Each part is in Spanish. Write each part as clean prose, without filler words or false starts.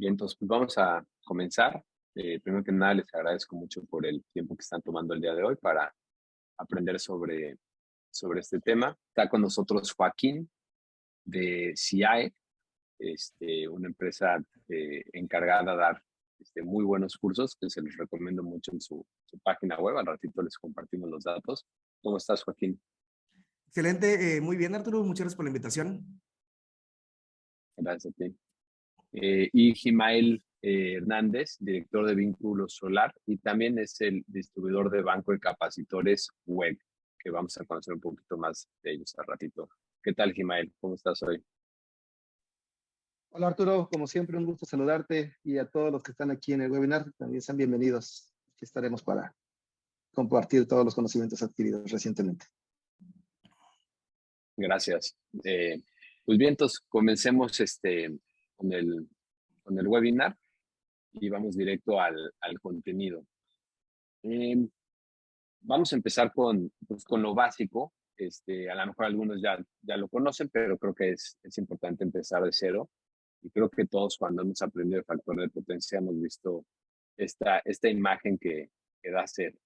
Bien, entonces pues vamos a comenzar. Primero que nada, les agradezco mucho por el tiempo que están tomando el día de hoy para aprender sobre este tema. Está con nosotros Joaquín de CIAE, una empresa encargada de dar muy buenos cursos que se los recomiendo mucho en su página web. Al ratito les compartimos los datos. ¿Cómo estás, Joaquín? Excelente, muy bien Arturo, muchas gracias por la invitación. Gracias a ti. Y Gimael Hernández, director de Vínculos Solar, y también es el distribuidor de Banco de Capacitores Web, que vamos a conocer un poquito más de ellos al ratito. ¿Qué tal, Gimael? ¿Cómo estás hoy? Hola Arturo, como siempre un gusto saludarte y a todos los que están aquí en el webinar también sean bienvenidos. Aquí estaremos para compartir todos los conocimientos adquiridos recientemente. Gracias. Pues bien, entonces comencemos con el webinar y vamos directo al contenido. Vamos a empezar con lo básico. A lo mejor algunos ya lo conocen, pero creo que es importante empezar de cero. Y creo que todos cuando hemos aprendido el factor de potencia hemos visto esta imagen que da ser.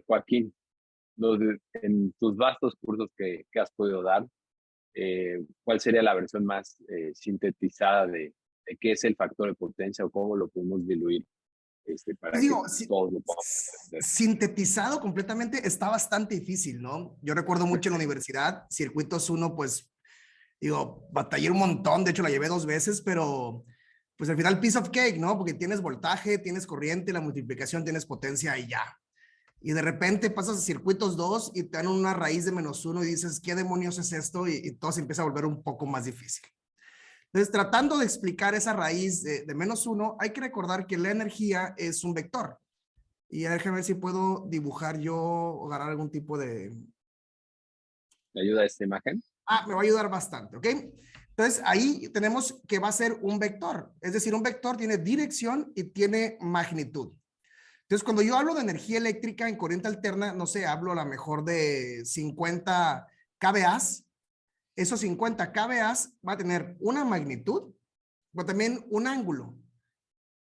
Joaquín, en tus vastos cursos que has podido dar, ¿cuál sería la versión más sintetizada de qué es el factor de potencia o cómo lo podemos diluir para Pues que digo, todos lo podamos entender? sintetizado completamente está bastante difícil, ¿no? Yo recuerdo mucho en la universidad, circuitos uno, pues, digo, batallé un montón, de hecho la llevé 2 veces, pero pues al final piece of cake, ¿no? Porque tienes voltaje, tienes corriente, la multiplicación, tienes potencia y ya. Y de repente pasas a circuitos 2 y te dan una raíz de -1 y dices, ¿qué demonios es esto? Y todo se empieza a volver un poco más difícil. Entonces, tratando de explicar esa raíz de -1, hay que recordar que la energía es un vector. Y déjame ver si puedo dibujar yo o agarrar algún tipo de... ¿Te ayuda esta imagen? Me va a ayudar bastante, ¿ok? Entonces, ahí tenemos que va a ser un vector. Es decir, un vector tiene dirección y tiene magnitud. Entonces, cuando yo hablo de energía eléctrica en corriente alterna, no sé, hablo a lo mejor de 50 kVA. Esos 50 kVA va a tener una magnitud, pero también un ángulo.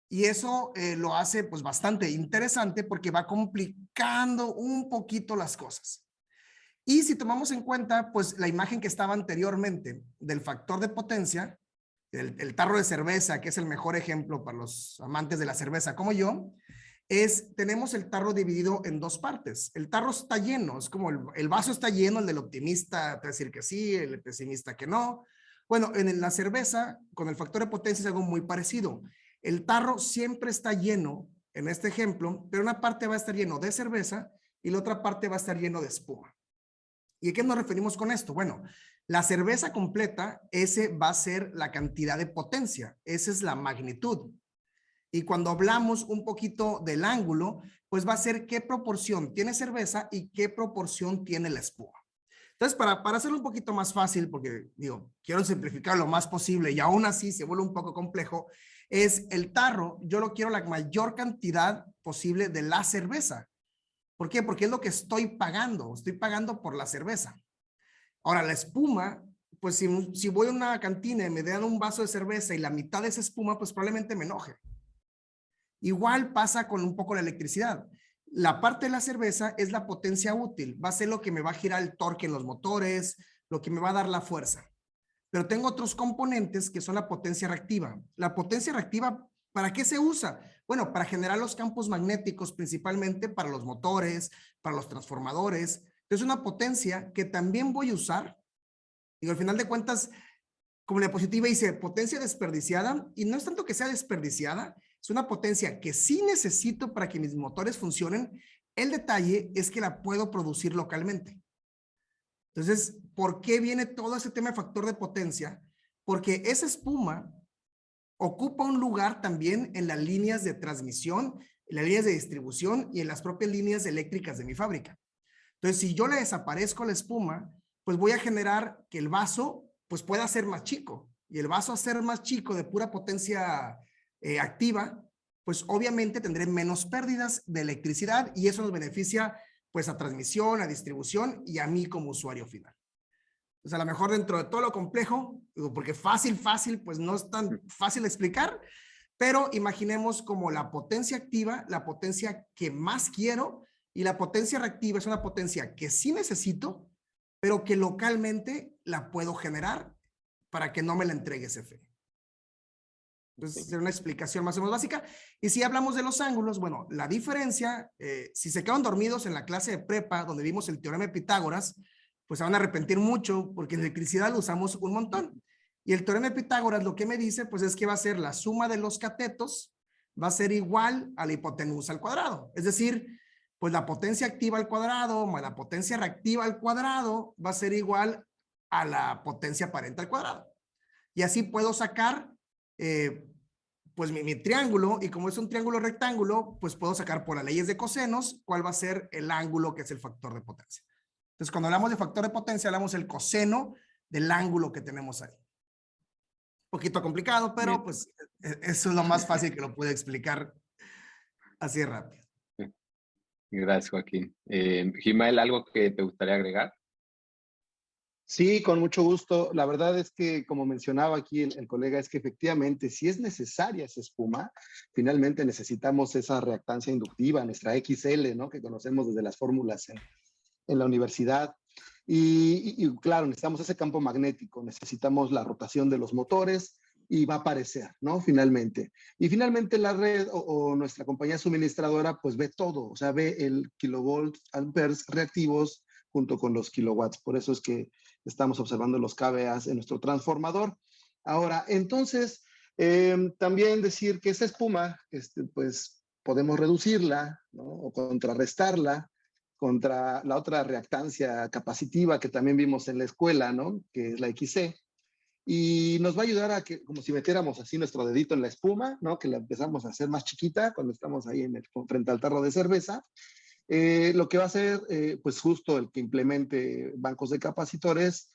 Y eso lo hace pues bastante interesante porque va complicando un poquito las cosas. Y si tomamos en cuenta pues la imagen que estaba anteriormente del factor de potencia, el tarro de cerveza, que es el mejor ejemplo para los amantes de la cerveza como yo, tenemos el tarro dividido en dos partes. El tarro está lleno, es como el vaso está lleno, el del optimista te va a decir que sí, el pesimista que no. Bueno, en la cerveza, con el factor de potencia es algo muy parecido. El tarro siempre está lleno, en este ejemplo, pero una parte va a estar lleno de cerveza y la otra parte va a estar lleno de espuma. ¿Y a qué nos referimos con esto? Bueno, la cerveza completa, ese va a ser la cantidad de potencia, esa es la magnitud. Y cuando hablamos un poquito del ángulo, pues va a ser qué proporción tiene cerveza y qué proporción tiene la espuma. Entonces, para hacerlo un poquito más fácil, porque digo, quiero simplificar lo más posible y aún así se vuelve un poco complejo, es el tarro, yo lo quiero la mayor cantidad posible de la cerveza. ¿Por qué? Porque es lo que estoy pagando por la cerveza. Ahora, la espuma, pues si voy a una cantina y me dan un vaso de cerveza y la mitad de esa espuma, pues probablemente me enoje. Igual pasa con un poco la electricidad. La parte de la cerveza es la potencia útil, va a ser lo que me va a girar el torque en los motores, lo que me va a dar la fuerza. Pero tengo otros componentes que son la potencia reactiva. La potencia reactiva, ¿para qué se usa? Bueno, para generar los campos magnéticos, principalmente para los motores, para los transformadores. Es una potencia que también voy a usar. Y al final de cuentas, como la diapositiva dice, potencia desperdiciada, y no es tanto que sea desperdiciada, es una potencia que sí necesito para que mis motores funcionen. El detalle es que la puedo producir localmente. Entonces, ¿por qué viene todo ese tema de factor de potencia? Porque esa espuma ocupa un lugar también en las líneas de transmisión, en las líneas de distribución y en las propias líneas eléctricas de mi fábrica. Entonces, si yo le desaparezco la espuma, pues voy a generar que el vaso pues pueda ser más chico. Y el vaso a ser más chico de pura potencia activa, pues obviamente tendré menos pérdidas de electricidad y eso nos beneficia pues a transmisión, a distribución y a mí como usuario final. Pues a lo mejor dentro de todo lo complejo, digo, porque fácil, pues no es tan fácil de explicar, pero imaginemos como la potencia activa, la potencia que más quiero, y la potencia reactiva es una potencia que sí necesito, pero que localmente la puedo generar para que no me la entregue CFE. Entonces, es una explicación más o menos básica. Y si hablamos de los ángulos, bueno, la diferencia, si se quedan dormidos en la clase de prepa, donde vimos el teorema de Pitágoras, pues se van a arrepentir mucho, porque en electricidad lo usamos un montón. Y el teorema de Pitágoras lo que me dice, pues es que va a ser la suma de los catetos, va a ser igual a la hipotenusa al cuadrado. Es decir, pues la potencia activa al cuadrado más la potencia reactiva al cuadrado va a ser igual a la potencia aparente al cuadrado. Y así puedo sacar pues mi triángulo, y como es un triángulo rectángulo, pues puedo sacar por las leyes de cosenos cuál va a ser el ángulo que es el factor de potencia. Entonces, cuando hablamos de factor de potencia, hablamos del coseno del ángulo que tenemos ahí. Un poquito complicado, pero Bien. pues eso es lo más fácil que lo puedo explicar así rápido. Gracias, Joaquín. Gimael, ¿algo que te gustaría agregar? Sí, con mucho gusto. La verdad es que, como mencionaba aquí el colega, es que efectivamente, si es necesaria esa espuma, finalmente necesitamos esa reactancia inductiva, nuestra XL, ¿no? Que conocemos desde las fórmulas en la universidad. Y claro, necesitamos ese campo magnético, necesitamos la rotación de los motores y va a aparecer, ¿no? Finalmente. Y finalmente la red o nuestra compañía suministradora, pues ve todo, o sea, ve el kilovolts, amperes reactivos junto con los kilowatts. Por eso es que estamos observando los kVA en nuestro transformador. Ahora, entonces, también decir que esa espuma, pues podemos reducirla, ¿no? O contrarrestarla contra la otra reactancia capacitiva que también vimos en la escuela, ¿no? Que es la XC. Y nos va a ayudar a que, como si metiéramos así nuestro dedito en la espuma, ¿no? Que la empezamos a hacer más chiquita cuando estamos ahí frente al tarro de cerveza. Lo que va a hacer, pues justo el que implemente bancos de capacitores,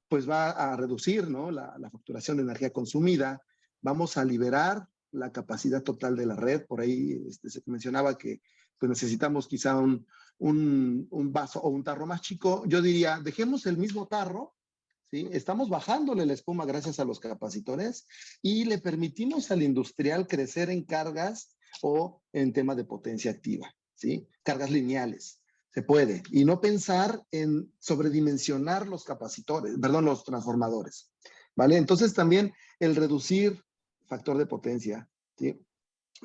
pues va a reducir, ¿no? la facturación de energía consumida. Vamos a liberar la capacidad total de la red. Por ahí se mencionaba que pues necesitamos quizá un vaso o un tarro más chico. Yo diría, dejemos el mismo tarro, ¿sí? Estamos bajándole la espuma gracias a los capacitores y le permitimos al industrial crecer en cargas o en tema de potencia activa, ¿sí? Cargas lineales. Se puede. Y no pensar en sobredimensionar los capacitores, perdón, los transformadores, ¿vale? Entonces también el reducir factor de potencia, ¿sí?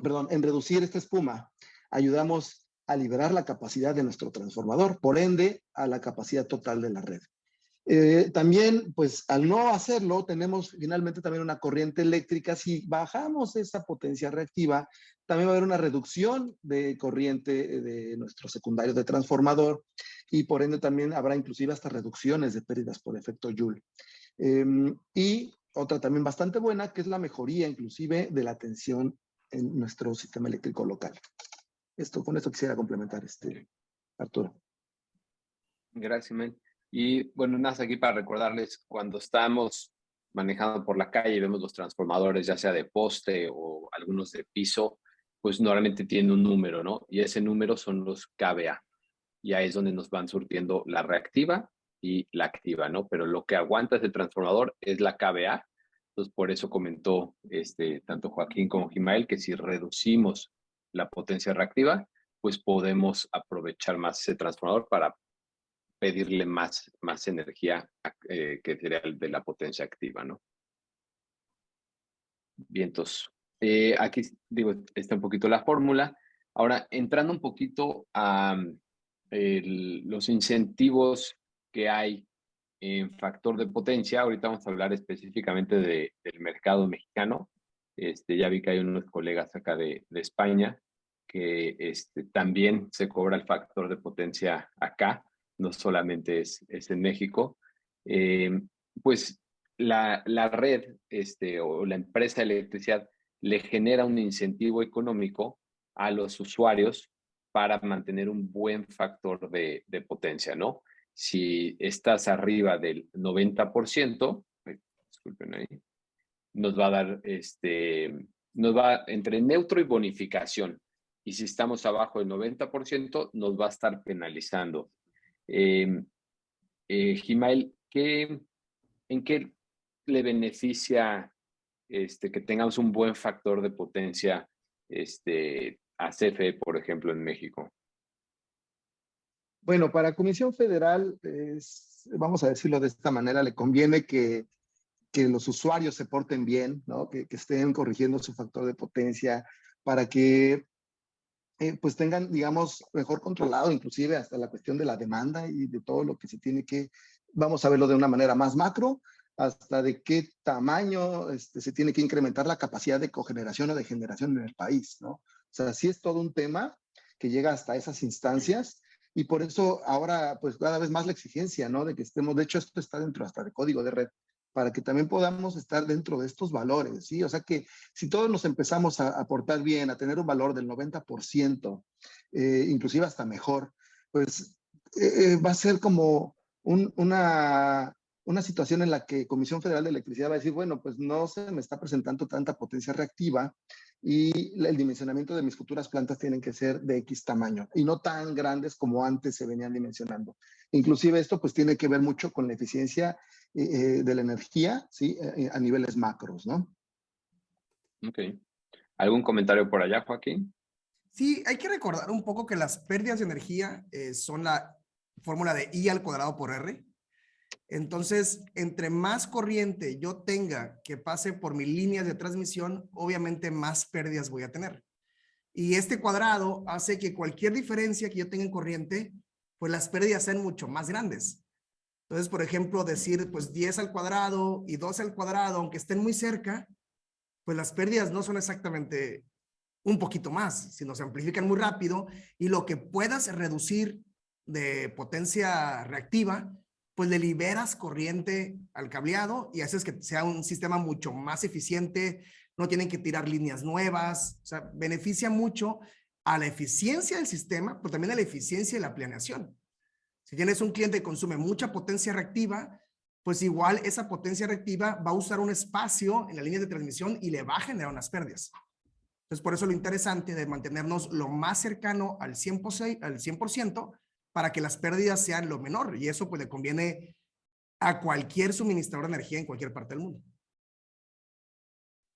Perdón, en reducir esta espuma, ayudamos a liberar la capacidad de nuestro transformador, por ende, a la capacidad total de la red. También, pues al no hacerlo, tenemos finalmente también una corriente eléctrica. Si bajamos esa potencia reactiva, también va a haber una reducción de corriente de nuestro secundario de transformador y por ende también habrá inclusive hasta reducciones de pérdidas por efecto Joule. Y otra también bastante buena, que es la mejoría inclusive de la tensión en nuestro sistema eléctrico local. Con esto quisiera complementar, Arturo. Gracias, Mel. Y bueno, nada, aquí para recordarles, cuando estamos manejando por la calle y vemos los transformadores, ya sea de poste o algunos de piso, pues normalmente tienen un número, ¿no? Y ese número son los kVA. Y ahí es donde nos van surtiendo la reactiva y la activa, ¿no? Pero lo que aguanta ese transformador es la kVA. Entonces, por eso comentó tanto Joaquín como Gimael que si reducimos la potencia reactiva, pues podemos aprovechar más ese transformador para pedirle más energía que sería el de la potencia activa, ¿no? Bien, entonces, aquí digo, está un poquito la fórmula. Ahora, entrando un poquito a los incentivos que hay en factor de potencia, ahorita vamos a hablar específicamente del mercado mexicano. Ya vi que hay unos colegas acá de España que también se cobra el factor de potencia acá, no solamente es en México. Pues la red o la empresa de electricidad le genera un incentivo económico a los usuarios para mantener un buen factor de potencia, ¿no? Si estás arriba del 90%, disculpen ahí, nos va a dar, nos va entre neutro y bonificación. Y si estamos abajo del 90%, nos va a estar penalizando. Gimael, ¿En qué le beneficia que tengamos un buen factor de potencia a CFE, por ejemplo, en México? Bueno, para Comisión Federal, vamos a decirlo de esta manera, le conviene que los usuarios se porten bien, ¿no? Que estén corrigiendo su factor de potencia para que pues tengan, digamos, mejor controlado inclusive hasta la cuestión de la demanda y de todo lo que se tiene que, vamos a verlo de una manera más macro, hasta de qué tamaño se tiene que incrementar la capacidad de cogeneración o de generación en el país, ¿no? O sea, sí es todo un tema que llega hasta esas instancias y por eso ahora, pues cada vez más la exigencia, ¿no? De que estemos, de hecho, esto está dentro hasta de código de red, para que también podamos estar dentro de estos valores, ¿sí? O sea que si todos nos empezamos a portar bien, a tener un valor del 90%, inclusive hasta mejor, pues va a ser como una situación en la que Comisión Federal de Electricidad va a decir, bueno, pues no se me está presentando tanta potencia reactiva y el dimensionamiento de mis futuras plantas tienen que ser de X tamaño y no tan grandes como antes se venían dimensionando. Inclusive esto pues tiene que ver mucho con la eficiencia de la energía, ¿sí? A niveles macros, ¿no? Ok. ¿Algún comentario por allá, Joaquín? Sí, hay que recordar un poco que las pérdidas de energía son la fórmula de I al cuadrado por R. Entonces, entre más corriente yo tenga que pase por mis líneas de transmisión, obviamente más pérdidas voy a tener. Y este cuadrado hace que cualquier diferencia que yo tenga en corriente, pues las pérdidas sean mucho más grandes. Entonces, por ejemplo, decir pues 10 al cuadrado y 12 al cuadrado, aunque estén muy cerca, pues las pérdidas no son exactamente un poquito más, sino se amplifican muy rápido y lo que puedas reducir de potencia reactiva, pues le liberas corriente al cableado y haces que sea un sistema mucho más eficiente, no tienen que tirar líneas nuevas, o sea, beneficia mucho a la eficiencia del sistema, pero también a la eficiencia de la planeación. Si tienes un cliente que consume mucha potencia reactiva, pues igual esa potencia reactiva va a usar un espacio en la línea de transmisión y le va a generar unas pérdidas. Entonces, por eso lo interesante de mantenernos lo más cercano al 100% para que las pérdidas sean lo menor. Y eso pues le conviene a cualquier suministrador de energía en cualquier parte del mundo.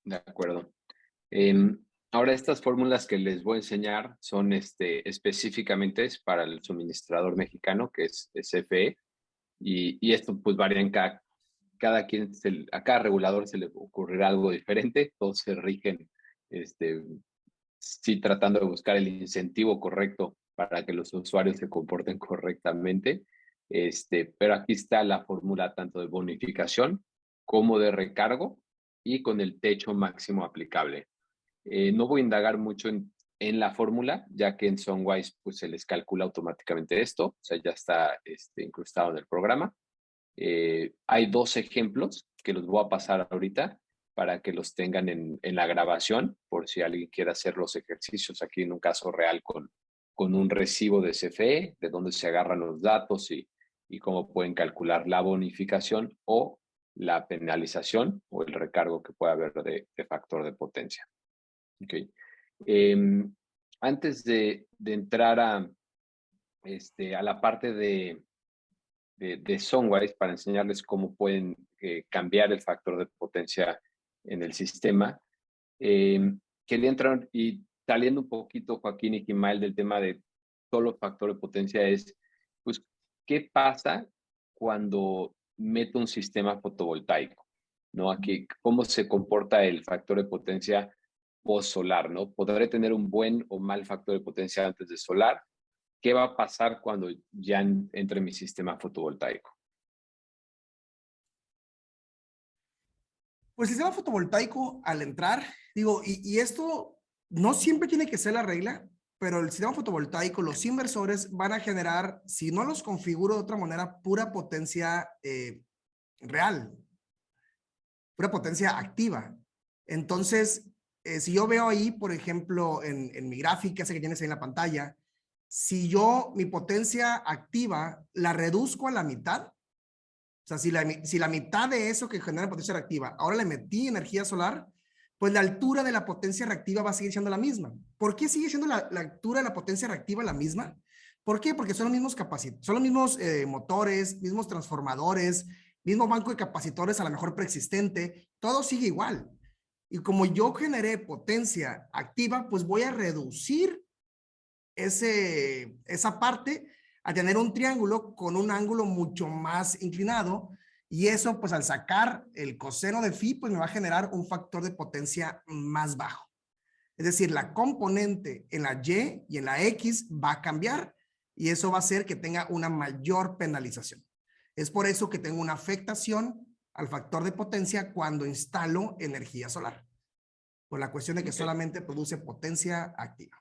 De acuerdo. Ahora, estas fórmulas que les voy a enseñar son específicamente para el suministrador mexicano, que es CFE, y esto pues varía en cada quien, a cada regulador se le ocurrirá algo diferente, todos se rigen, sí, tratando de buscar el incentivo correcto para que los usuarios se comporten correctamente, pero aquí está la fórmula tanto de bonificación como de recargo y con el techo máximo aplicable. No voy a indagar mucho en la fórmula, ya que en Sunwise pues, se les calcula automáticamente esto, o sea, ya está incrustado en el programa. Hay dos ejemplos que los voy a pasar ahorita para que los tengan en la grabación, por si alguien quiere hacer los ejercicios aquí en un caso real con un recibo de CFE, de dónde se agarran los datos y cómo pueden calcular la bonificación o la penalización o el recargo que pueda haber de factor de potencia. Okay. Antes de entrar a la parte de Sunwise para enseñarles cómo pueden cambiar el factor de potencia en el sistema, quería entrar y saliendo un poquito, Joaquín y Kimael, del tema de todos los factores de potencia es, pues, ¿qué pasa cuando meto un sistema fotovoltaico? ¿No? Aquí, ¿cómo se comporta el factor de potencia post-solar? ¿No? ¿Podré tener un buen o mal factor de potencia antes de solar? ¿Qué va a pasar cuando ya entre mi sistema fotovoltaico? Pues el sistema fotovoltaico al entrar, digo, y esto no siempre tiene que ser la regla, pero el sistema fotovoltaico, los inversores van a generar, si no los configuro de otra manera, pura potencia real, pura potencia activa. Entonces, si yo veo ahí, por ejemplo, en mi gráfica, esa que tienes ahí en la pantalla, si yo mi potencia activa la reduzco a la mitad, o sea, si la mitad de eso que genera potencia reactiva, ahora le metí energía solar, pues la altura de la potencia reactiva va a seguir siendo la misma. ¿Por qué sigue siendo la altura de la potencia reactiva la misma? ¿Por qué? Porque son los mismos son los mismos motores, mismos transformadores, mismo banco de capacitores a lo mejor preexistente, todo sigue igual. Y como yo generé potencia activa, pues voy a reducir esa parte a tener un triángulo con un ángulo mucho más inclinado, y eso pues al sacar el coseno de phi pues me va a generar un factor de potencia más bajo. Es decir, la componente en la Y y en la X va a cambiar, y eso va a hacer que tenga una mayor penalización. Es por eso que tengo una afectación al factor de potencia cuando instalo energía solar, por la cuestión de que solamente produce potencia activa.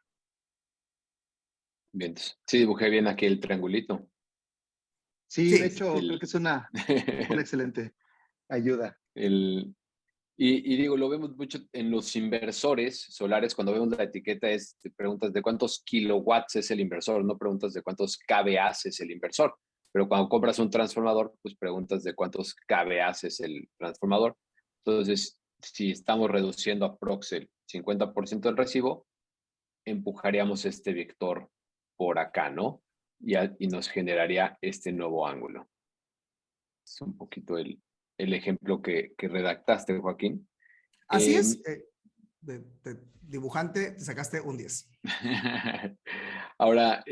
Bien, sí, dibujé bien aquí el triangulito. Sí, de hecho, El- creo que es una excelente ayuda. Y digo, lo vemos mucho en los inversores solares, cuando vemos la etiqueta, te preguntas de cuántos kilowatts es el inversor, no preguntas de cuántos kVA es el inversor. Pero cuando compras un transformador, pues preguntas de cuántos kVA es el transformador. Entonces, si estamos reduciendo aprox el 50% del recibo, empujaríamos este vector por acá, ¿no? Y nos generaría este nuevo ángulo. Es un poquito el ejemplo que redactaste, Joaquín. Así es, de dibujante te sacaste un 10. Ahora,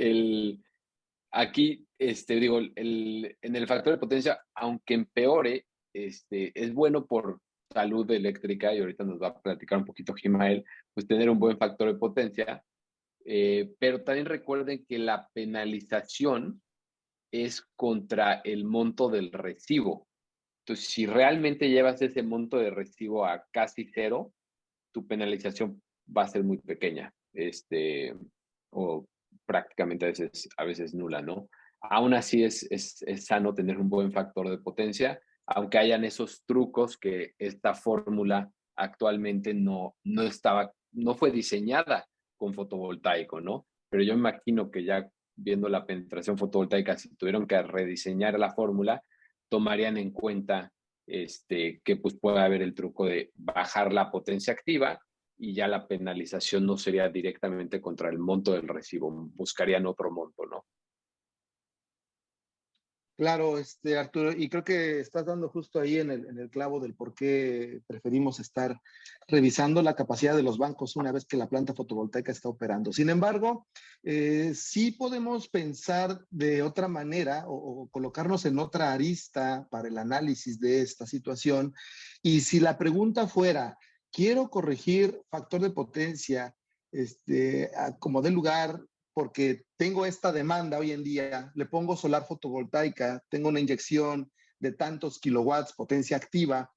aquí, digo, en el factor de potencia, aunque empeore, es bueno por salud eléctrica, y ahorita nos va a platicar un poquito Gimael, pues tener un buen factor de potencia, pero también recuerden que la penalización es contra el monto del recibo. Entonces, si realmente llevas ese monto de recibo a casi cero, tu penalización va a ser muy pequeña, o prácticamente a veces nula, ¿no? Aún así es sano tener un buen factor de potencia, aunque hayan esos trucos que esta fórmula actualmente no fue diseñada con fotovoltaico, ¿no? Pero yo me imagino que ya viendo la penetración fotovoltaica, si tuvieron que rediseñar la fórmula, tomarían en cuenta que pues puede haber el truco de bajar la potencia activa, y ya la penalización no sería directamente contra el monto del recibo, buscarían otro monto, ¿no? Claro, Arturo, y creo que estás dando justo ahí en el clavo del por qué preferimos estar revisando la capacidad de los bancos una vez que la planta fotovoltaica está operando. Sin embargo, sí podemos pensar de otra manera o colocarnos en otra arista para el análisis de esta situación. Y si la pregunta fuera, quiero corregir factor de potencia como de lugar, porque tengo esta demanda hoy en día, le pongo solar fotovoltaica, tengo una inyección de tantos kilowatts, potencia activa,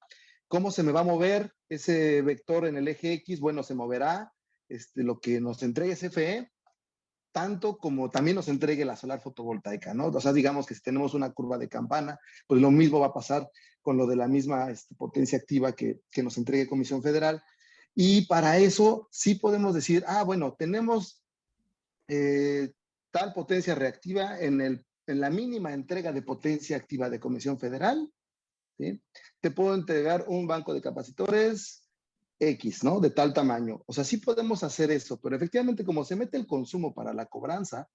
¿cómo se me va a mover ese vector en el eje X? Bueno, se moverá lo que nos entregue CFE, tanto como también nos entregue la solar fotovoltaica, ¿no? O sea, digamos que si tenemos una curva de campana, pues lo mismo va a pasar con lo de la misma potencia activa que nos entregue Comisión Federal. Y para eso sí podemos decir, bueno, tenemos tal potencia reactiva en la mínima entrega de potencia activa de Comisión Federal, ¿sí? Te puedo entregar un banco de capacitores X, ¿no? De tal tamaño. O sea, sí podemos hacer eso, pero efectivamente como se mete el consumo para la cobranza,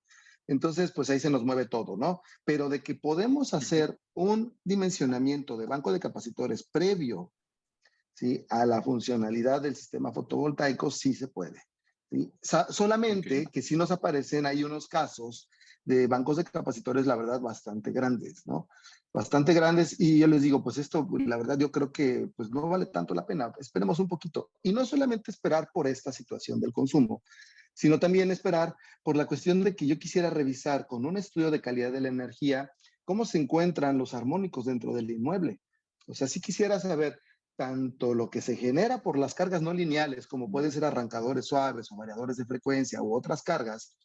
entonces pues ahí se nos mueve todo, ¿no? Pero de que podemos hacer un dimensionamiento de banco de capacitores previo, ¿sí?, a la funcionalidad del sistema fotovoltaico, sí se puede. ¿Sí? Solamente que sí nos aparecen ahí unos casos de bancos de capacitores, la verdad, bastante grandes, ¿no? Bastante grandes, y yo les digo, pues esto, la verdad, yo creo que pues no vale tanto la pena. Esperemos un poquito. Y no solamente esperar por esta situación del consumo, sino también esperar por la cuestión de que yo quisiera revisar con un estudio de calidad de la energía cómo se encuentran los armónicos dentro del inmueble. O sea, sí quisiera saber tanto lo que se genera por las cargas no lineales, como pueden ser arrancadores suaves o variadores de frecuencia u otras cargas,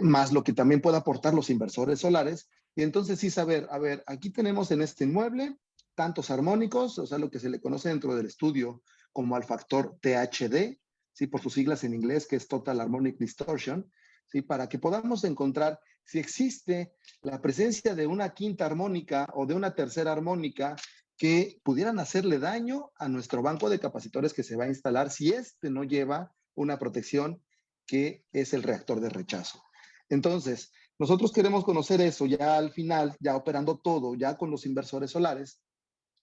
más lo que también puede aportar los inversores solares. Y entonces sí saber, a ver, aquí tenemos en este inmueble tantos armónicos, o sea, lo que se le conoce dentro del estudio como al factor THD, ¿sí?, por sus siglas en inglés, que es Total Harmonic Distortion, ¿sí?, para que podamos encontrar si existe la presencia de una quinta armónica o de una tercera armónica que pudieran hacerle daño a nuestro banco de capacitores que se va a instalar si no lleva una protección que es el reactor de rechazo. Entonces, Nosotros queremos conocer eso ya al final, ya operando todo, ya con los inversores solares,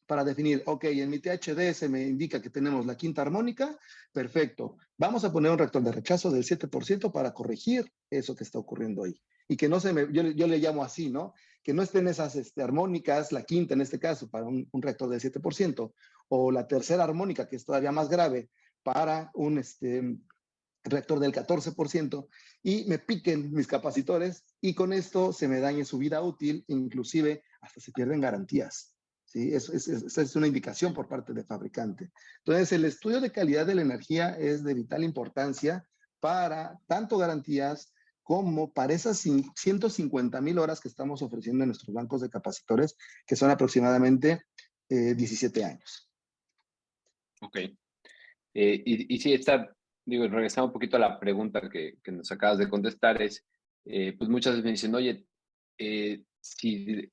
para definir, ok, en mi THD se me indica que tenemos la quinta armónica, perfecto. Vamos a poner un reactor de rechazo del 7% para corregir eso que está ocurriendo ahí. Y que no se me, yo le llamo así, ¿no? Que no estén esas armónicas, la quinta en este caso, para un reactor del 7%, o la tercera armónica, que es todavía más grave, para un reactor del 14%, y me piquen mis capacitores, y con esto se me dañe su vida útil, inclusive hasta se pierden garantías. ¿Sí? Esa es una indicación por parte del fabricante. Entonces, el estudio de calidad de la energía es de vital importancia para tanto garantías como para esas 150,000 horas que estamos ofreciendo en nuestros bancos de capacitores, que son aproximadamente 17 años. Ok. Y sí, digo, regresando un poquito a la pregunta que nos acabas de contestar, pues muchas veces me dicen, oye, si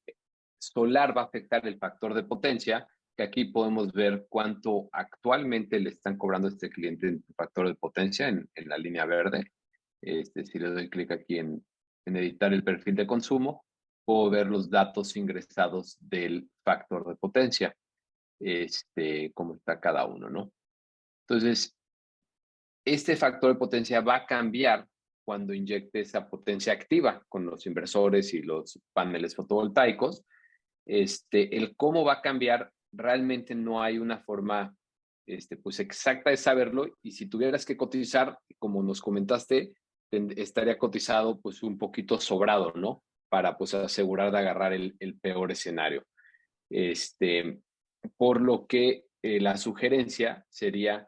solar va a afectar el factor de potencia, que aquí podemos ver cuánto actualmente le están cobrando a este cliente en factor de potencia en la línea verde. Si le doy clic aquí en editar el perfil de consumo, puedo ver los datos ingresados del factor de potencia, cómo está cada uno, ¿no? Entonces, este factor de potencia va a cambiar cuando inyecte esa potencia activa con los inversores y los paneles fotovoltaicos. El cómo va a cambiar, realmente no hay una forma pues exacta de saberlo, y si tuvieras que cotizar, como nos comentaste, estaría cotizado pues un poquito sobrado, ¿no? Para pues asegurar de agarrar el peor escenario. Por lo que la sugerencia sería,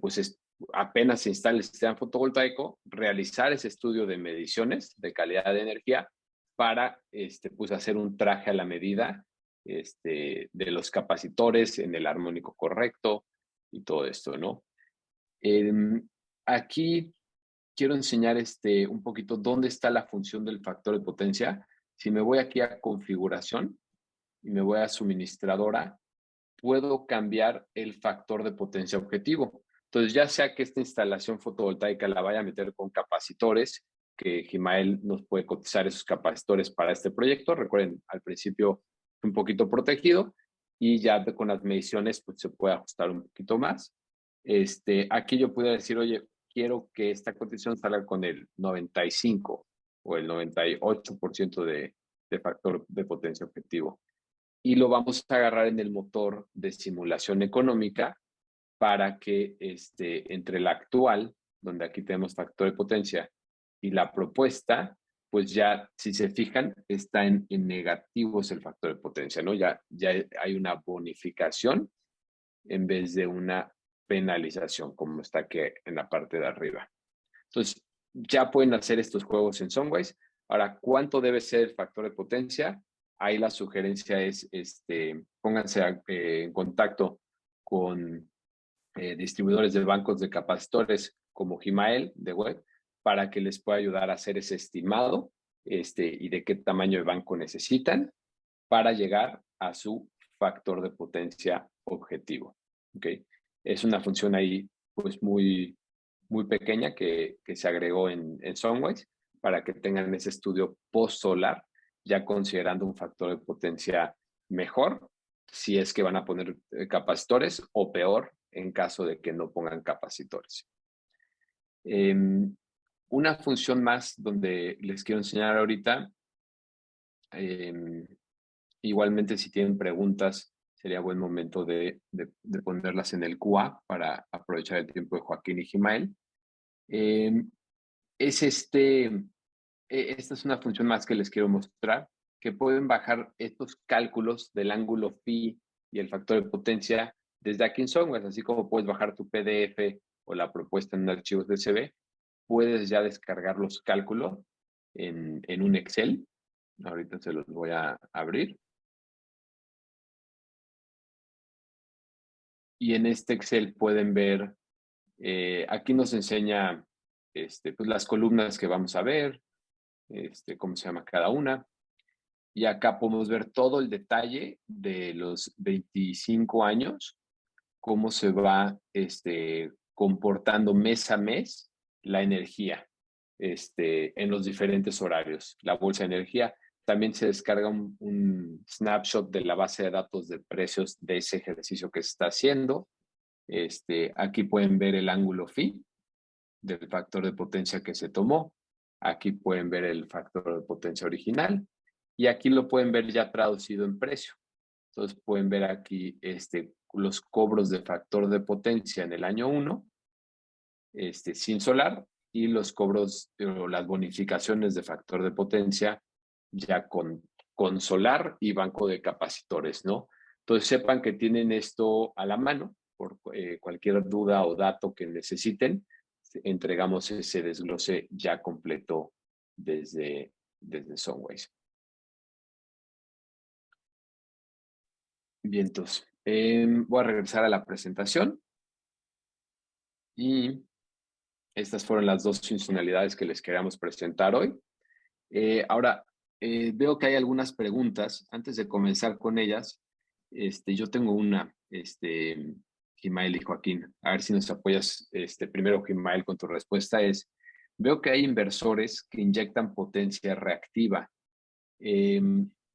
pues apenas se instale el sistema fotovoltaico, realizar ese estudio de mediciones de calidad de energía para pues hacer un traje a la medida de los capacitores en el armónico correcto y todo esto, ¿no? Aquí quiero enseñar un poquito dónde está la función del factor de potencia. Si me voy aquí a configuración y me voy a suministradora, puedo cambiar el factor de potencia objetivo. Entonces, ya sea que esta instalación fotovoltaica la vaya a meter con capacitores, que Gimael nos puede cotizar esos capacitores para este proyecto. Recuerden, al principio un poquito protegido, y ya con las mediciones pues se puede ajustar un poquito más. Aquí yo puedo decir, oye, quiero que esta cotización salga con el 95 o el 98% de factor de potencia objetivo, y lo vamos a agarrar en el motor de simulación económica para que entre la actual, donde aquí tenemos factor de potencia, y la propuesta, pues ya, si se fijan, está en negativos el factor de potencia, ¿no? Ya hay una bonificación en vez de una penalización, como está aquí en la parte de arriba. Entonces, ya pueden hacer estos juegos en Sunwise. Ahora, ¿cuánto debe ser el factor de potencia? Ahí la sugerencia es, pónganse en contacto con distribuidores de bancos de capacitores como Gimael de web, para que les pueda ayudar a hacer ese estimado y de qué tamaño de banco necesitan para llegar a su factor de potencia objetivo. ¿Okay? Es una función ahí pues muy pequeña que se agregó en Sunwise para que tengan ese estudio post-solar, ya considerando un factor de potencia mejor si es que van a poner capacitores, o peor en caso de que no pongan capacitores. Una función más donde les quiero enseñar ahorita, igualmente si tienen preguntas, sería buen momento de ponerlas en el QA para aprovechar el tiempo de Joaquín y Gimael. Esta es una función más que les quiero mostrar, que pueden bajar estos cálculos del ángulo phi y el factor de potencia desde aquí en Sunwise, así como puedes bajar tu PDF o la propuesta en un archivo CSV, puedes ya descargar los cálculos en un Excel. Ahorita se los voy a abrir. Y en este Excel pueden ver, aquí nos enseña pues las columnas que vamos a ver, cómo se llama cada una. Y acá podemos ver todo el detalle de los 25 años, cómo se va comportando mes a mes la energía. en los diferentes horarios. La bolsa de energía también se descarga un snapshot de la base de datos de precios de ese ejercicio que se está haciendo. Aquí pueden ver el ángulo phi del factor de potencia que se tomó. Aquí pueden ver el factor de potencia original y aquí lo pueden ver ya traducido en precio. Entonces pueden ver aquí los cobros de factor de potencia en el año 1, sin solar, y los cobros o las bonificaciones de factor de potencia ya con solar y banco de capacitores, ¿no? Entonces sepan que tienen esto a la mano por cualquier duda o dato que necesiten. Entregamos ese desglose ya completo desde Sunways. Bien, entonces, voy a regresar a la presentación y estas fueron las dos funcionalidades que les queríamos presentar hoy. Ahora, veo que hay algunas preguntas. Antes de comenzar con ellas, yo tengo una, Gimael y Joaquín. A ver si nos apoyas, primero, Gimael, con tu respuesta. Veo que hay inversores que inyectan potencia reactiva.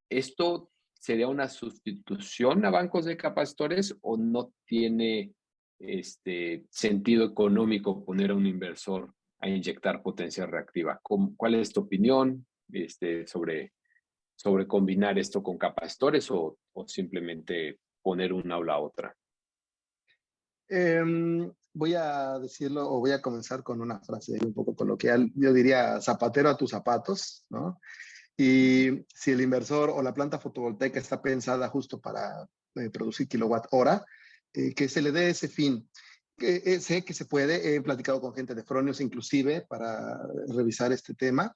¿Esto sería una sustitución a bancos de capacitores o no tiene sentido económico poner a un inversor a inyectar potencia reactiva? ¿Cuál es tu opinión sobre combinar esto con capacitores o simplemente poner una o la otra? Voy a decirlo o voy a comenzar con una frase un poco coloquial. Yo diría zapatero a tus zapatos, ¿no? Y si el inversor o la planta fotovoltaica está pensada justo para producir kilowatt hora, que se le dé ese fin. Sé que se puede, he platicado con gente de Fronius inclusive para revisar este tema.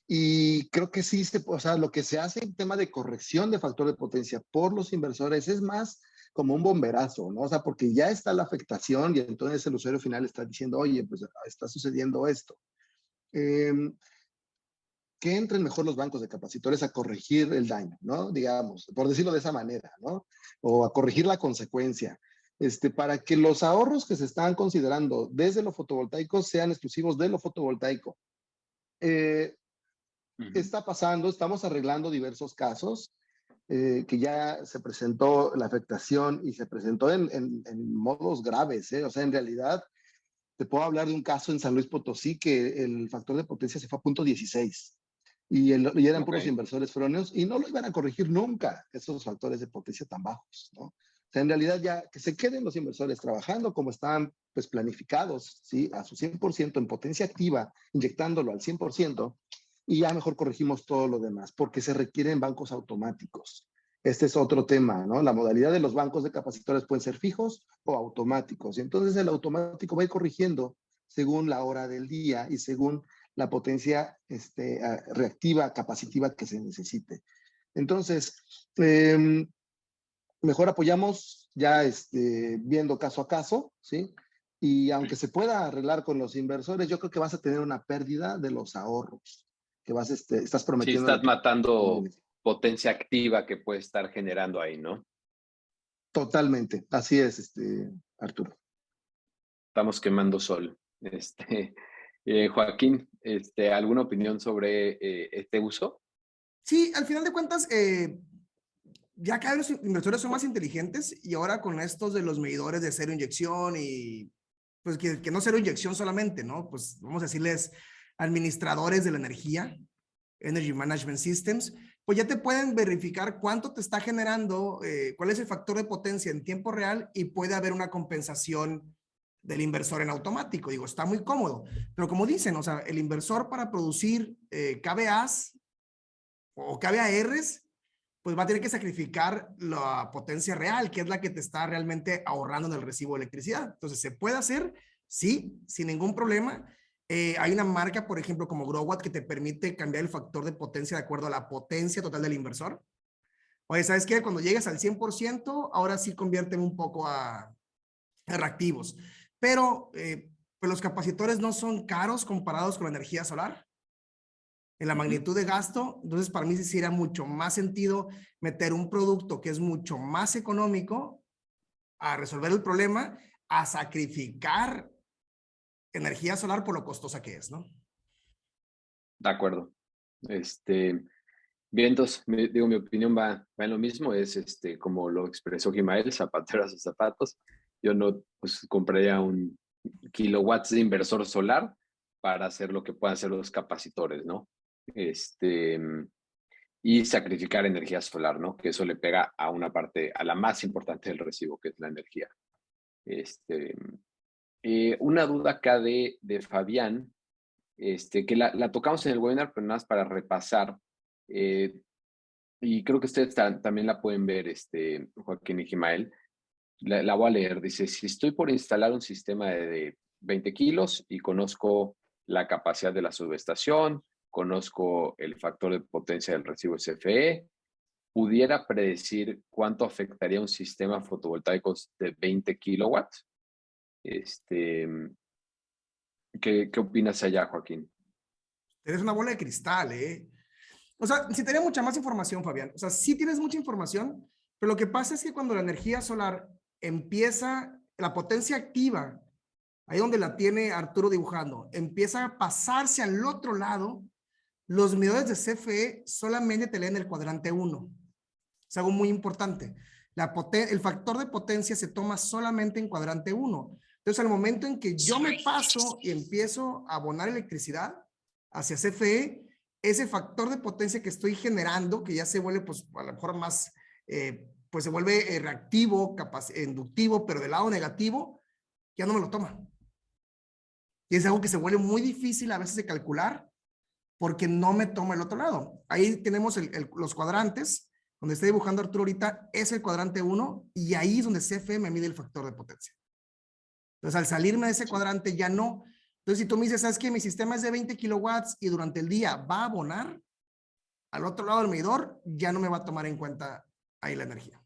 Y creo que sí, o sea, lo que se hace en tema de corrección de factor de potencia por los inversores es más como un bomberazo, ¿no? O sea, porque ya está la afectación y entonces el usuario final está diciendo, oye, pues está sucediendo esto. Que entren mejor los bancos de capacitores a corregir el daño, ¿no? Digamos, por decirlo de esa manera, ¿no? O a corregir la consecuencia, para que los ahorros que se están considerando desde lo fotovoltaico sean exclusivos de lo fotovoltaico. Está pasando, estamos arreglando diversos casos que ya se presentó la afectación y se presentó en modos graves, ¿eh? O sea, en realidad, te puedo hablar de un caso en San Luis Potosí que el factor de potencia se fue a punto 16 y eran puros inversores Fronius y no lo iban a corregir nunca, esos factores de potencia tan bajos, ¿no? O sea, en realidad ya que se queden los inversores trabajando como están pues planificados, ¿sí? A su 100% en potencia activa, inyectándolo al 100%, y ya mejor corregimos todo lo demás, porque se requieren bancos automáticos. Este es otro tema, ¿no? La modalidad de los bancos de capacitores pueden ser fijos o automáticos. Y entonces el automático va a ir corrigiendo según la hora del día y según la potencia reactiva, capacitiva que se necesite. Entonces, mejor apoyamos ya viendo caso a caso, ¿sí? Y aunque se pueda arreglar con los inversores, yo creo que vas a tener una pérdida de los ahorros que estás prometiendo. Sí, estás matando potencia activa que puede estar generando ahí, ¿no? Totalmente, así es, Arturo. Estamos quemando sol. Joaquín, ¿alguna opinión sobre este uso? Sí, al final de cuentas, ya cada vez los inversores son más inteligentes y ahora con estos de los medidores de cero inyección y pues que no cero inyección solamente, ¿no? Pues vamos a decirles administradores de la energía, Energy Management Systems, pues ya te pueden verificar cuánto te está generando, cuál es el factor de potencia en tiempo real y puede haber una compensación del inversor en automático. Digo, está muy cómodo, pero como dicen, o sea, el inversor para producir KVAs o KVARs, pues va a tener que sacrificar la potencia real, que es la que te está realmente ahorrando en el recibo de electricidad. Entonces, ¿se puede hacer? Sí, sin ningún problema. Hay una marca, por ejemplo, como Growatt, que te permite cambiar el factor de potencia de acuerdo a la potencia total del inversor. Oye, ¿sabes qué? Cuando llegues al 100%, ahora sí convierten un poco a reactivos. Pero pues los capacitores no son caros comparados con la energía solar. En la magnitud de gasto, entonces para mí sí sería mucho más sentido meter un producto que es mucho más económico a resolver el problema, a sacrificar energía solar por lo costosa que es, ¿no? De acuerdo. Bien, entonces, digo, mi opinión va en lo mismo, es como lo expresó Gimael, zapatero a sus zapatos. Yo no, pues, compraría un kilowatts de inversor solar para hacer lo que puedan hacer los capacitores, ¿no? Este, y sacrificar energía solar, ¿no? Que eso le pega a una parte, a la más importante del recibo, que es la energía. Este, una duda acá de Fabián, que la tocamos en el webinar, pero nada más para repasar. Eh, y creo que ustedes también la pueden ver, Joaquín y Gimael. La voy a leer. Dice, si estoy por instalar un sistema de 20 kilos y conozco la capacidad de la subestación, conozco el factor de potencia del recibo SFE, ¿pudiera predecir cuánto afectaría un sistema fotovoltaico de 20 kilowatts? ¿Qué opinas allá, Joaquín? Eres una bola de cristal, ¿eh? O sea, si tenía mucha más información, Fabián. O sea, sí tienes mucha información, pero lo que pasa es que cuando la energía solar empieza, la potencia activa, ahí donde la tiene Arturo dibujando, empieza a pasarse al otro lado, los medidores de CFE solamente te leen el cuadrante 1. Es algo muy importante. El factor de potencia se toma solamente en cuadrante 1. Entonces, al momento en que yo me paso y empiezo a abonar electricidad hacia CFE, ese factor de potencia que estoy generando, que ya se vuelve, pues, a lo mejor más, pues se vuelve reactivo, inductivo, pero del lado negativo, ya no me lo toma. Y es algo que se vuelve muy difícil a veces de calcular porque no me toma el otro lado. Ahí tenemos los cuadrantes, donde está dibujando Arturo ahorita, es el cuadrante 1 y ahí es donde CFE me mide el factor de potencia. Entonces, al salirme de ese cuadrante ya no. Entonces, si tú me dices, ¿sabes qué? Mi sistema es de 20 kilowatts y durante el día va a abonar, al otro lado del medidor ya no me va a tomar en cuenta ahí la energía.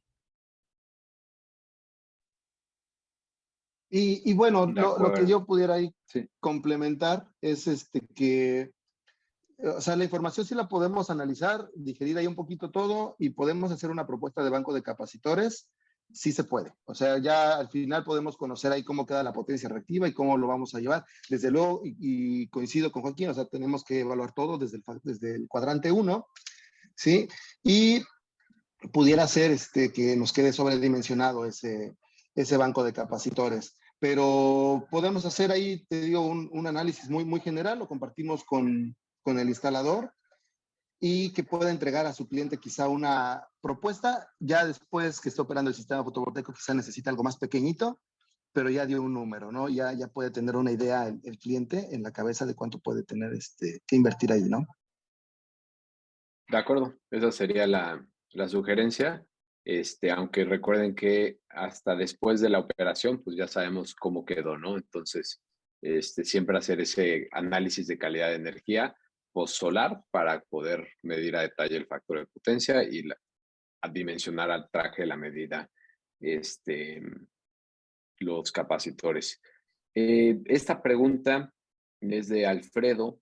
Y bueno, De lo que acuerdo. yo pudiera ahí Sí. complementar es que, o sea, la información sí la podemos analizar, digerir ahí un poquito todo y podemos hacer una propuesta de banco de capacitores. Sí se puede. O sea, ya al final podemos conocer ahí cómo queda la potencia reactiva y cómo lo vamos a llevar. Desde luego, y coincido con Joaquín, o sea, tenemos que evaluar todo desde el cuadrante 1, ¿sí? Y pudiera ser que nos quede sobredimensionado ese banco de capacitores. Pero podemos hacer ahí, te digo, un análisis muy, muy general, lo compartimos con el instalador y que pueda entregar a su cliente quizá una propuesta. Ya después que esté operando el sistema fotovoltaico, quizá necesita algo más pequeñito, pero ya dio un número, ¿no? Ya puede tener una idea el cliente en la cabeza de cuánto puede tener que invertir ahí, ¿no? De acuerdo, esa sería la sugerencia. Aunque recuerden que hasta después de la operación, pues ya sabemos cómo quedó, ¿no? Entonces, siempre hacer ese análisis de calidad de energía post-solar para poder medir a detalle el factor de potencia y a dimensionar al traje de la medida los capacitores. Esta pregunta es de Alfredo.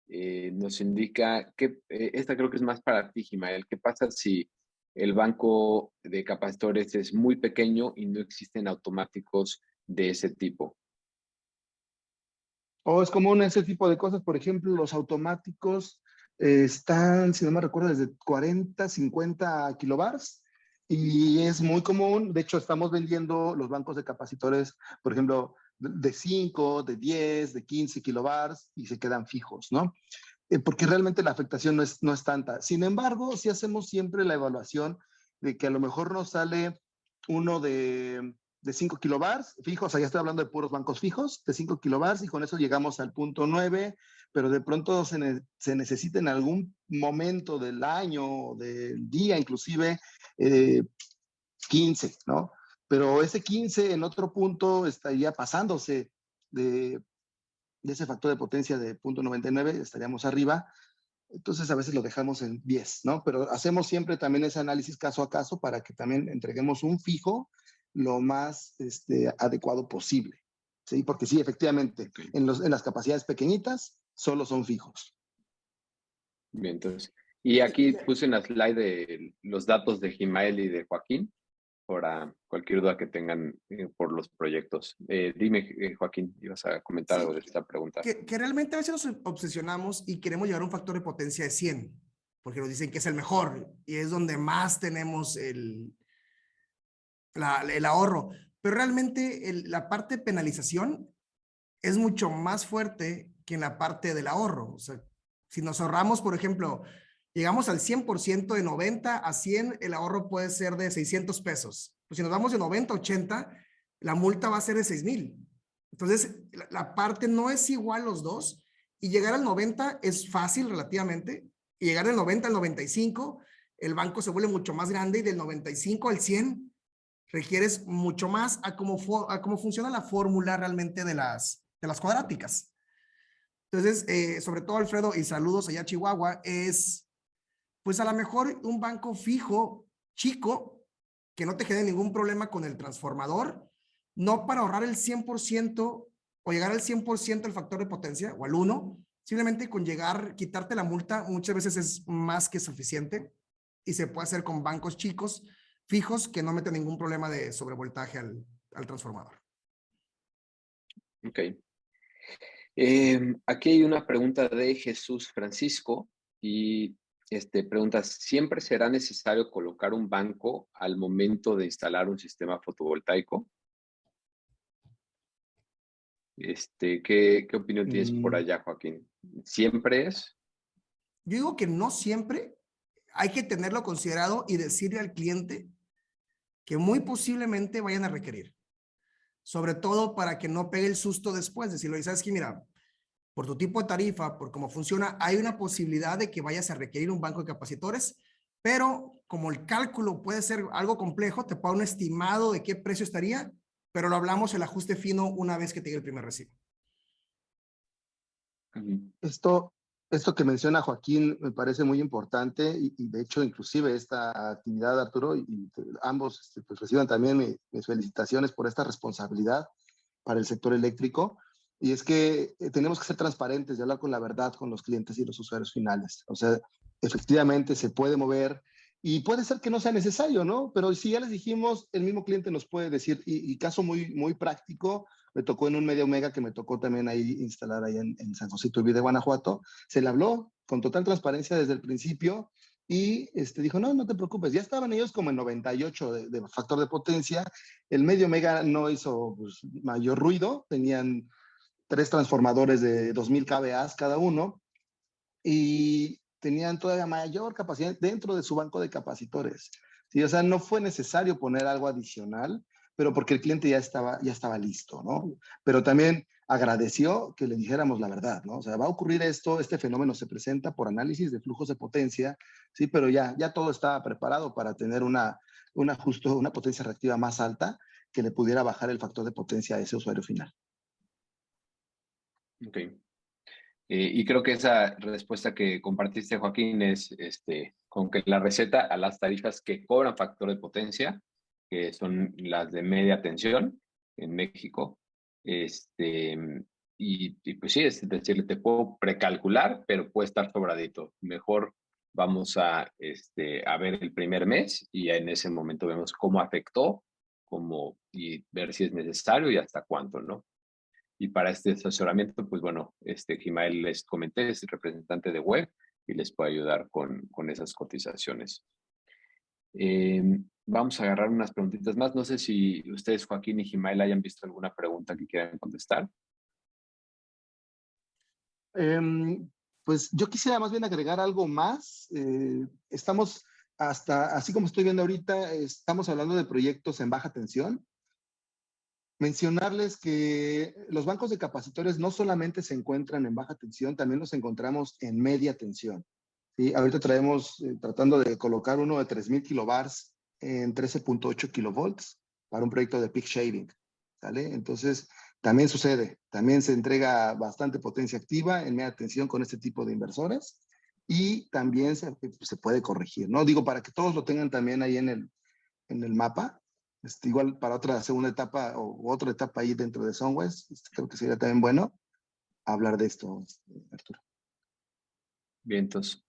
Nos indica que esta creo que es más para ti, Gimael. ¿Qué pasa si el banco de capacitores es muy pequeño y no existen automáticos de ese tipo? O es común ese tipo de cosas. Por ejemplo, los automáticos están, si no me recuerdo, desde 40, 50 kilobars. Y es muy común. De hecho, estamos vendiendo los bancos de capacitores, por ejemplo, de 5, de 10, de 15 kilobars y se quedan fijos, ¿no? Porque realmente la afectación no es tanta. Sin embargo, sí hacemos siempre la evaluación de que a lo mejor nos sale uno de 5 kilobars fijos, o sea, ya estoy hablando de puros bancos fijos, de 5 kilobars y con eso llegamos al punto 9, pero de pronto se necesita en algún momento del año, del día inclusive, 15, ¿no? Pero ese 15 en otro punto estaría pasándose de ese factor de potencia de 0.99, estaríamos arriba. Entonces a veces lo dejamos en 10, ¿no? Pero hacemos siempre también ese análisis caso a caso para que también entreguemos un fijo lo más adecuado posible. ¿Sí? Porque sí, efectivamente, en las capacidades pequeñitas solo son fijos. Bien, entonces. Y aquí puse en la slide de los datos de Gimael y de Joaquín, para cualquier duda que tengan por los proyectos. Dime, Joaquín, ibas a comentar Sí, algo de esta pregunta. que realmente a veces nos obsesionamos y queremos llevar a un factor de potencia de 100, porque nos dicen que es el mejor y es donde más tenemos el ahorro. Pero realmente la parte de penalización es mucho más fuerte que en la parte del ahorro. O sea, si nos ahorramos, por ejemplo, llegamos al 100% de 90 a 100, el ahorro puede ser de 600 pesos. Pues si nos vamos de 90 a 80, la multa va a ser de 6,000. Entonces, la parte no es igual los dos y llegar al 90 es fácil relativamente y llegar del 90 al 95, el banco se vuelve mucho más grande y del 95 al 100 requieres mucho más a cómo funciona la fórmula realmente de las cuadráticas. Entonces, sobre todo Alfredo, y saludos allá a Chihuahua, es pues a lo mejor un banco fijo, chico, que no te genere ningún problema con el transformador, no para ahorrar el 100% o llegar al 100% el factor de potencia o al 1, simplemente con llegar, quitarte la multa, muchas veces es más que suficiente y se puede hacer con bancos chicos, fijos, que no meten ningún problema de sobrevoltaje al transformador. Ok. Aquí hay una pregunta de Jesús Francisco y pregunta, ¿siempre será necesario colocar un banco al momento de instalar un sistema fotovoltaico? ¿Qué opinión tienes por allá, Joaquín? ¿Siempre es? Yo digo que no siempre, hay que tenerlo considerado y decirle al cliente que muy posiblemente vayan a requerir, sobre todo para que no pegue el susto después, decirlo, y sabes que mira, por tu tipo de tarifa, por cómo funciona, hay una posibilidad de que vayas a requerir un banco de capacitores, pero como el cálculo puede ser algo complejo, te pago un estimado de qué precio estaría, pero lo hablamos el ajuste fino una vez que te llegue el primer recibo. Esto que menciona Joaquín me parece muy importante y de hecho inclusive esta actividad, Arturo, y ambos pues reciban también mis felicitaciones por esta responsabilidad para el sector eléctrico. Y es que tenemos que ser transparentes y hablar con la verdad con los clientes y los usuarios finales. O sea, efectivamente se puede mover y puede ser que no sea necesario, ¿no? Pero si ya les dijimos, el mismo cliente nos puede decir, y caso muy, muy práctico, me tocó en un medio mega que me tocó también ahí instalar ahí en San José de Guanajuato, se le habló con total transparencia desde el principio y dijo, no, no te preocupes, ya estaban ellos como en 98 de factor de potencia, el medio mega no hizo pues, mayor ruido, tenían 3 transformadores de 2000 kVA cada uno y tenían todavía mayor capacidad dentro de su banco de capacitores. ¿Sí? O sea, no fue necesario poner algo adicional, pero porque el cliente ya estaba listo, ¿no? Pero también agradeció que le dijéramos la verdad, ¿no? O sea, va a ocurrir esto, este fenómeno se presenta por análisis de flujos de potencia, sí, pero ya todo estaba preparado para tener una potencia reactiva más alta que le pudiera bajar el factor de potencia a ese usuario final. Ok. Y creo que esa respuesta que compartiste, Joaquín, es con que la receta a las tarifas que cobran factor de potencia, que son las de media tensión en México, y pues sí, es decir, te puedo precalcular, pero puede estar sobradito. Mejor vamos a ver el primer mes y en ese momento vemos cómo afectó, y ver si es necesario y hasta cuánto, ¿no? Y para este asesoramiento, pues bueno, Gimael les comenté, es el representante de web y les puede ayudar con esas cotizaciones. Vamos a agarrar unas preguntitas más. No sé si ustedes, Joaquín y Gimael, hayan visto alguna pregunta que quieran contestar. Pues yo quisiera más bien agregar algo más. Estamos así como estoy viendo ahorita, estamos hablando de proyectos en baja tensión. Mencionarles que los bancos de capacitores no solamente se encuentran en baja tensión, también los encontramos en media tensión. ¿Sí? Ahorita traemos tratando de colocar uno de 3000 kilobars en 13.8 kilovolts para un proyecto de peak shaving. ¿Sale? Entonces, también sucede, también se entrega bastante potencia activa en media tensión con este tipo de inversores y también se puede corregir, ¿no? Digo, para que todos lo tengan también ahí en el mapa. Igual para otra segunda etapa o otra etapa ahí dentro de Sunwest, creo que sería también bueno hablar de esto, Arturo. Bien, entonces,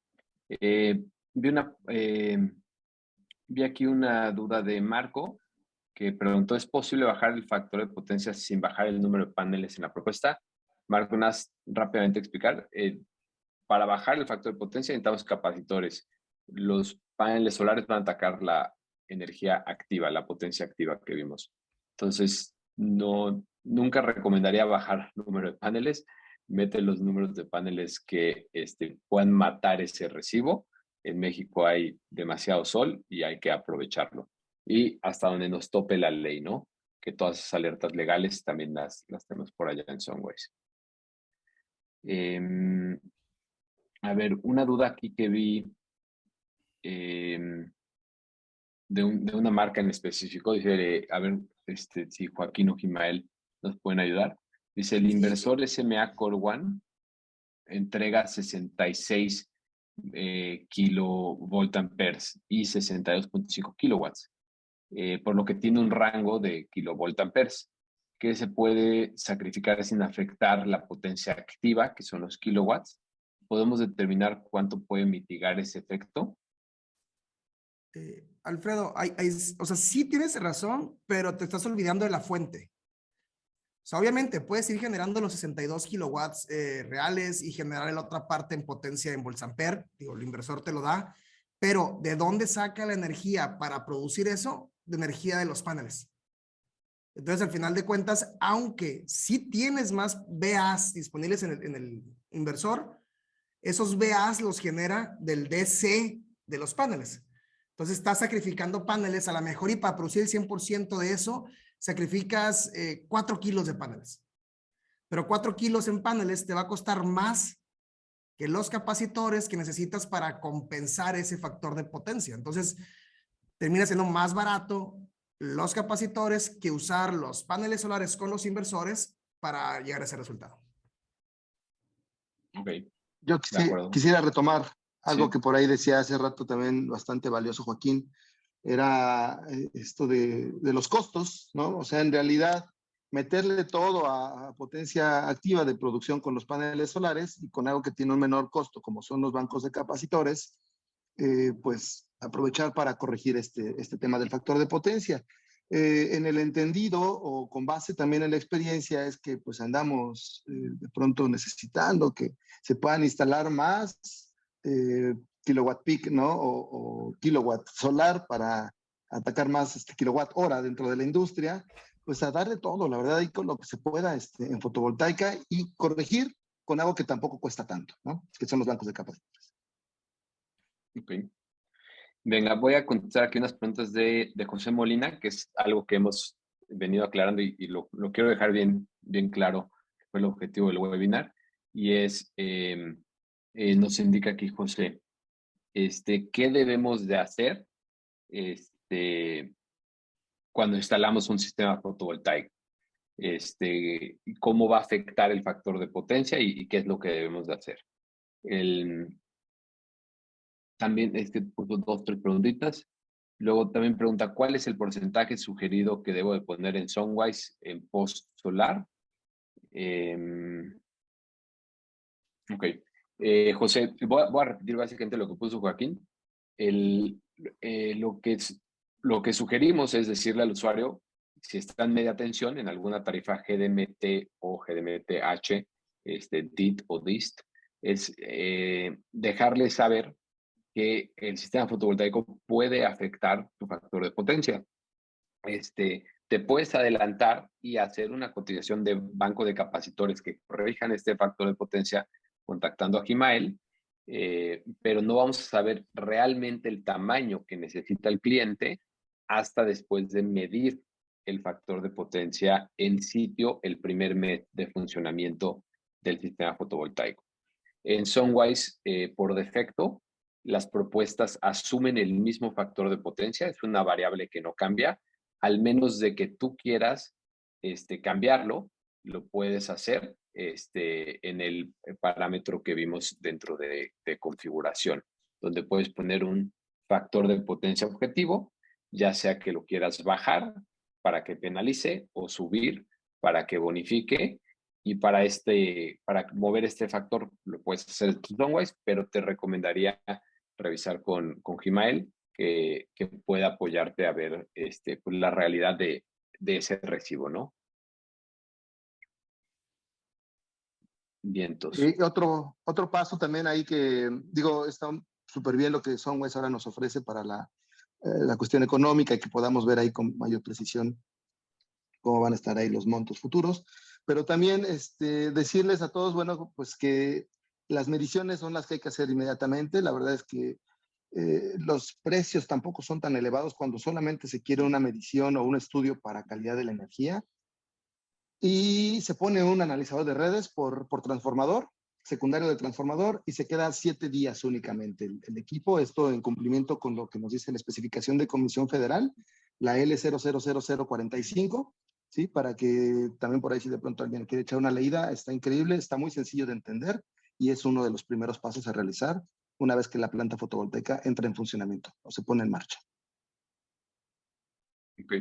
vi aquí una duda de Marco. que preguntó, ¿es posible bajar el factor de potencia sin bajar el número de paneles en la propuesta? Marco, rápidamente explicar. Para bajar el factor de potencia necesitamos capacitores. Los paneles solares van a atacar la energía activa, la potencia activa que vimos. Entonces, nunca recomendaría bajar el número de paneles. Mete los números de paneles que puedan matar ese recibo. En México hay demasiado sol y hay que aprovecharlo. Y hasta donde nos tope la ley, ¿no? Que todas esas alertas legales también las tenemos por allá en Sunways. A ver, una duda aquí que vi de una marca en específico. Dice, a ver, si Joaquín o Gimael nos pueden ayudar. Dice, el inversor SMA Core One entrega 66 kilovoltamperes y 62.5 kilowatts, por lo que tiene un rango de kilovoltamperes que se puede sacrificar sin afectar la potencia activa, que son los kilowatts. ¿Podemos determinar cuánto puede mitigar ese efecto? Alfredo, o sea, sí tienes razón, pero te estás olvidando de la fuente. O sea, obviamente puedes ir generando los 62 kilowatts reales y generar la otra parte en potencia en voltampere. Digo, el inversor te lo da, pero ¿de dónde saca la energía para producir eso? De energía de los paneles. Entonces, al final de cuentas, aunque sí tienes más VAs disponibles en el inversor, esos VAs los genera del DC de los paneles. Entonces, estás sacrificando paneles a lo mejor y para producir el 100% de eso, sacrificas 4 kilos de paneles. Pero 4 kilos en paneles te va a costar más que los capacitores que necesitas para compensar ese factor de potencia. Entonces, termina siendo más barato los capacitores que usar los paneles solares con los inversores para llegar a ese resultado. Ok. Yo quisiera retomar algo que por ahí decía hace rato también bastante valioso Joaquín, era esto de los costos, ¿no? O sea, en realidad, meterle todo a potencia activa de producción con los paneles solares y con algo que tiene un menor costo, como son los bancos de capacitores, pues aprovechar para corregir este tema del factor de potencia. En el entendido o con base también en la experiencia es que pues andamos de pronto necesitando que se puedan instalar más kilowatt peak, ¿no? O kilowatt solar para atacar más kilowatt hora dentro de la industria, pues a darle todo, la verdad, y con lo que se pueda en fotovoltaica y corregir con algo que tampoco cuesta tanto, ¿no? Que son los bancos de capacitores. Ok. Venga, voy a contestar aquí unas preguntas de José Molina, que es algo que hemos venido aclarando y lo quiero dejar bien claro, que fue el objetivo del webinar, y es, nos indica aquí José, ¿qué debemos de hacer cuando instalamos un sistema fotovoltaico? ¿Cómo va a afectar el factor de potencia y qué es lo que debemos de hacer? También puso 2, 3 preguntitas. Luego también pregunta, ¿cuál es el porcentaje sugerido que debo de poner en Sunwise en post solar? Ok. José, voy a repetir básicamente lo que puso Joaquín. Lo que sugerimos es decirle al usuario, si está en media tensión en alguna tarifa GDMT o GDMT-H, DIT o DIST, es dejarle saber que el sistema fotovoltaico puede afectar tu factor de potencia. Te puedes adelantar y hacer una cotización de banco de capacitores que corrijan este factor de potencia contactando a Gimael, pero no vamos a saber realmente el tamaño que necesita el cliente hasta después de medir el factor de potencia en sitio el primer mes de funcionamiento del sistema fotovoltaico. En Sunwise, por defecto, las propuestas asumen el mismo factor de potencia, es una variable que no cambia, al menos de que tú quieras cambiarlo, lo puedes hacer en el parámetro que vimos dentro de configuración, donde puedes poner un factor de potencia objetivo, ya sea que lo quieras bajar para que penalice o subir para que bonifique. Y para mover este factor lo puedes hacer en Sunwise, pero te recomendaría revisar con Gimael que pueda apoyarte a ver pues la realidad de ese recibo, ¿no? Vientos. Y otro paso también ahí que, digo, está súper bien lo que Sunwise ahora nos ofrece para la cuestión económica y que podamos ver ahí con mayor precisión cómo van a estar ahí los montos futuros. Pero también decirles a todos, bueno, pues que las mediciones son las que hay que hacer inmediatamente. La verdad es que los precios tampoco son tan elevados cuando solamente se quiere una medición o un estudio para calidad de la energía. Y se pone un analizador de redes por transformador, secundario de transformador, y se queda 7 días únicamente el equipo. Esto en cumplimiento con lo que nos dice la especificación de Comisión Federal, la L000045, ¿sí? Para que también por ahí si de pronto alguien quiere echar una leída, está increíble, está muy sencillo de entender y es uno de los primeros pasos a realizar una vez que la planta fotovoltaica entra en funcionamiento o se pone en marcha. Ok.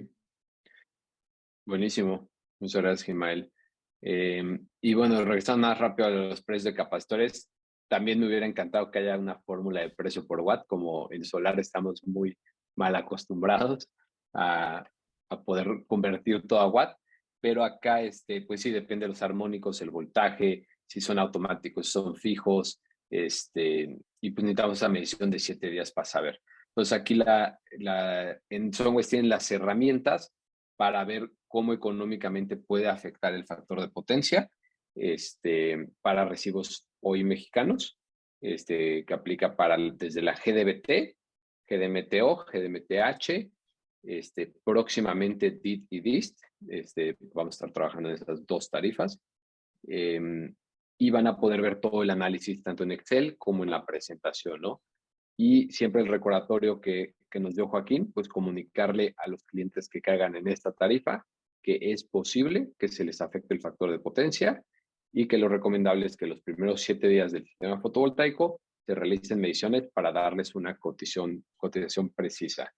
Buenísimo. Muchas gracias, Gimael. Y bueno, regresando más rápido a los precios de capacitores, también me hubiera encantado que haya una fórmula de precio por watt, como en solar estamos muy mal acostumbrados a poder convertir todo a watt, pero acá, pues sí, depende de los armónicos, el voltaje, si son automáticos, si son fijos, y pues necesitamos esa medición de 7 días para saber. Entonces aquí en Sunwise tienen las herramientas para ver cómo económicamente puede afectar el factor de potencia para recibos hoy mexicanos, que aplica desde la GDBT, GDMTO, GDMTH, próximamente DIT y DIST. Vamos a estar trabajando en esas 2 tarifas. Y van a poder ver todo el análisis tanto en Excel como en la presentación, ¿no? Y siempre el recordatorio que nos dio Joaquín, pues comunicarle a los clientes que caigan en esta tarifa que es posible que se les afecte el factor de potencia y que lo recomendable es que los primeros 7 días del sistema fotovoltaico se realicen mediciones para darles una cotización precisa.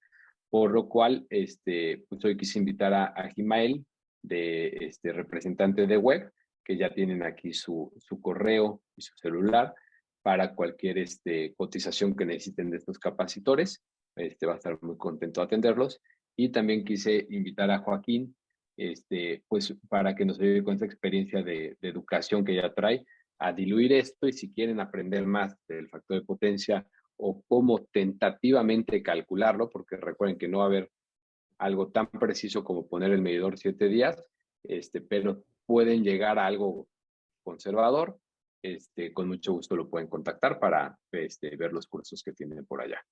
Por lo cual, pues hoy quise invitar a Gimael, representante de WEG, que ya tienen aquí su correo y su celular, para cualquier cotización que necesiten de estos capacitores. Va a estar muy contento de atenderlos. Y también quise invitar a Joaquín, pues para que nos ayude con esta experiencia de educación que ya trae, a diluir esto, y si quieren aprender más del factor de potencia o cómo tentativamente calcularlo, porque recuerden que no va a haber algo tan preciso como poner el medidor 7 días, pero pueden llegar a algo conservador. Con mucho gusto lo pueden contactar para ver los cursos que tienen por allá.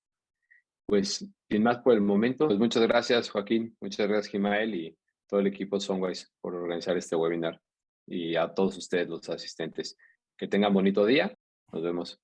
Pues sin más por el momento, pues muchas gracias, Joaquín, muchas gracias, Gimael, y todo el equipo Sunwise por organizar este webinar, y a todos ustedes los asistentes. Que tengan bonito día. Nos vemos.